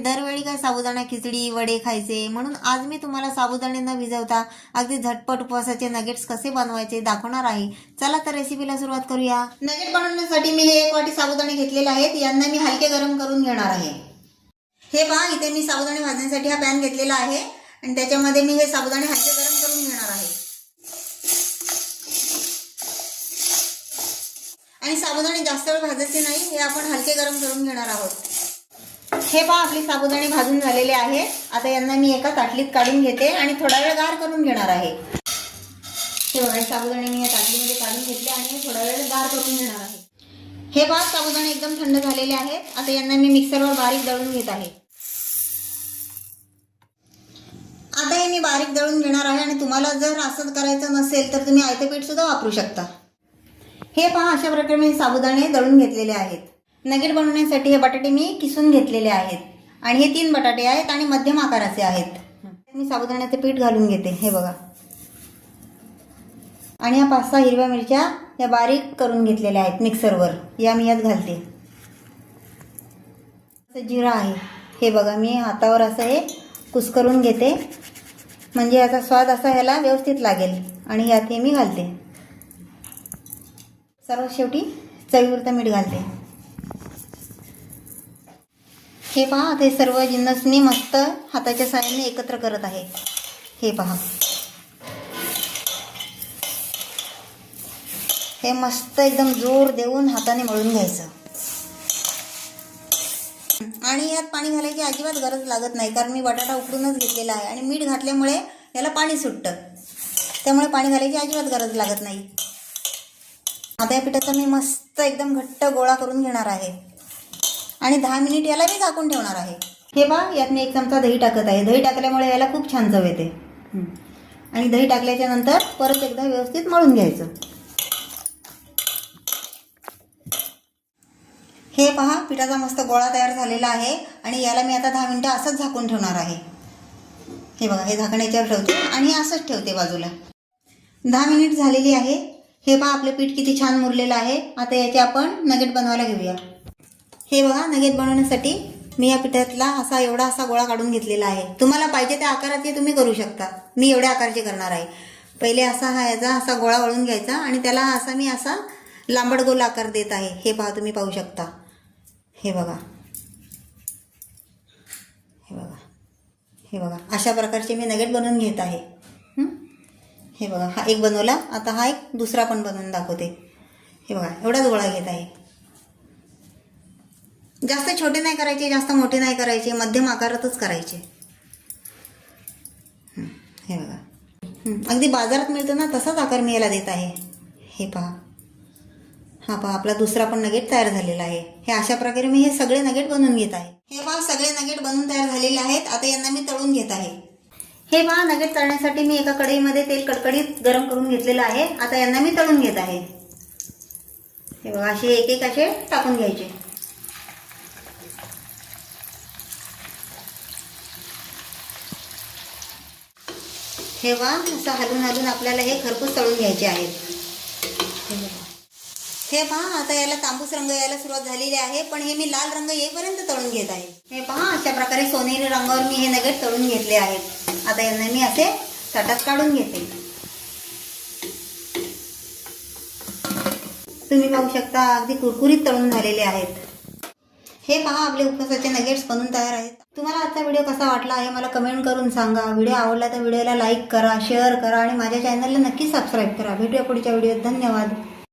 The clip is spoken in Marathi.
दरवेळी काय साबुदाणा खिचडी वडे खायचे, म्हणून आज मी तुम्हाला साबुदाणे न भिजवता अगदी झटपट उपवासाचे नगेट्स कसे बनवायचे दाखवणार आहे. चला तर रेसिपीला सुरुवात करूया. नगेट बनवण्यासाठी मी हे 1 वाटी साबुदाणे घेतलेले आहेत. यांना मी हलके गरम करून घेणार आहे. हे पहा, इथे मी साबुदाणे भाजण्यासाठी हा पॅन घेतलेला आहे आणि त्याच्यामध्ये मी हे साबुदाणे हलके गरम करून घेणार आहे. आणि साबुदाणे जास्त वेळ भाजायचे नाही, हे आपण हलके गरम करून घेणार आहोत. हे पहा, आपले साबुदाणे भाजून झालेले आहेत. आता यांना मी एका ताटलीत काढून घेते आणि थोडा वेळ गार करून घेणार आहे. हे बघा, साबुदाणे मी या ताटलीमध्ये काढून घेतले आणि थोडा वेळ गार करून घेणार आहे. हे पहा, साबुदाणे एकदम थंड झालेले आहेत. आता यांना मी मिक्सरवर बारीक दळून घेत आहे. आता हे मी बारीक दळून घेणार आहे आणि तुम्हाला जर असं करायचं नसेल तर तुम्ही आयतं पीठ सुद्धा वापरू शकता. हे पहा, अशा प्रकारे मी साबुदाणे दळून घेतलेले आहेत. नगेट बनवण्यासाठी हे बटाटे मी किसून घेतलेले आहेत आणि हे 3 बटाटे आहेत आणि मध्यम आकाराचे आहेत. मी साबुदाण्याचे पीठ घालून घेते. हे बघा, आणि या 5-6 हिरव्या मिरच्या या बारीक करून घेतलेल्या आहेत मिक्सरवर, या मी यात घालते. जिरा आहे, हे बघा, मी हातावर असं हे कुस्करून घेते म्हणजे याचा स्वाद असा ह्याला व्यवस्थित लागेल. आणि यात हे मी घालते. सर्वात शेवटी चवीपुरतं मीठ घालते. हे पहा, ते सर्व जिन्नस मी मस्त हाताच्या साहाय्याने एकत्र करत आहे. हे पहा, हे मस्त एकदम जोर देऊन हाताने मळून घ्यायचं. आणि यात पाणी घालायची अजिबात गरज लागत नाही, कारण मी बटाटा उकडूनच घेतलेला आहे आणि मीठ घातल्यामुळे याला पाणी सुटतं, त्यामुळे पाणी घालायची अजिबात गरज लागत नाही. आता या पिठाचा मी मस्त एकदम घट्ट गोळा करून घेणार आहे आणि 10 मिनिट याला मी झाकून ठेवणार आहे. हे पहा, यात मी 1 चमचा दही टाकत आहे. दही टाकल्यामुळे याला खूप छान चव येते. आणि दही टाकल्याच्या नंतर परत एकदा व्यवस्थित मळून घ्यायचं. हे पहा, पिठाचा मस्त गोळा तयार झालेला आहे आणि याला मी आता 10 मिनिटं असंच झाकून ठेवणार आहे. हे बघा, हे झाकण्याच्यावर ठेवते आणि असंच ठेवते बाजूला. 10 मिनिट झालेली आहे. हे पहा, आपलं पीठ किती छान मुरलेलं आहे. आता याचे आपण नगेट बनवायला घेऊया. हे बघा, नगेट बनवण्यासाठी मी या पिठातला एवढा असा गोळा काढून घेतलेला आहे. तुम्हाला पाहिजे त्या आकाराचे तुम्ही करू शकता. मी एवढ्या आकाराचे करणार आहे. पहिले याचा असा गोळा वळून घ्यायचा आणि त्याला मी लांबट गोल आकार देत आहे. हे पहा, तुम्ही पाहू शकता. हे बघा, हे बघा, हे बघा, अशा प्रकारचे मी नगेट बनवून घेत आहे. हे बघा, हा एक बनवला. आता हा एक दुसरा पण बनवून दाखवते. हे बघा, एवढाच गोळा घेत आहे. जास्त छोटे नाही करायचे, जास्त मोठे नाही करायचे, मध्यम आकारातच करायचे. हे बघा, अगदी बाजारात मिळतो ना तसाच आकार मी याला देत आहे. हे पहा, हा पहा, आपला दुसरा पण नगेट तयार झालेला आहे. हे अशा प्रकारे मी हे सगळे नगेट बनवून घेत आहे. हे पहा, सगळे नगेट बनवून तयार झालेले आहेत. आता यांना मी तळून घेत आहे. हे पहा, नगेट तळण्यासाठी मी एका कढईमध्ये तेल कडकडीत गरम करून घेतलेलं आहे. आता यांना मी तळून घेत आहे. हे बघा, असे एक एक असे टाकून घ्यायचे. हे पहा, असं हलून हलून आपल्याला हे खरपूस तळून घ्यायचे आहेत. हे पहा, आता याला तांबूस रंग यायला सुरुवात झालेली आहे, पण हे मी लाल रंग येईपर्यंत तळून घेत आहे. हे पहा, अशा प्रकारे सोनेरी रंगावर मी हे नगेट तळून घेतले आहेत. आता यांना मी असे ताटात काढून घेते. तुम्ही पाहू शकता, अगदी कुरकुरीत तळून झालेले आहेत. हे पहा, आपले उपवासाचे नगेट्स बनून तयार आहेत. तुम्हाला आजचा व्हिडिओ कसा वाटला आहे मला कमेंट करून सांगा. व्हिडिओ आवडला तर व्हिडिओला लाईक करा, शेअर करा आणि माझ्या चॅनलला नक्की सबस्क्राईब करा. भेटूया पुढच्या व्हिडिओत. धन्यवाद.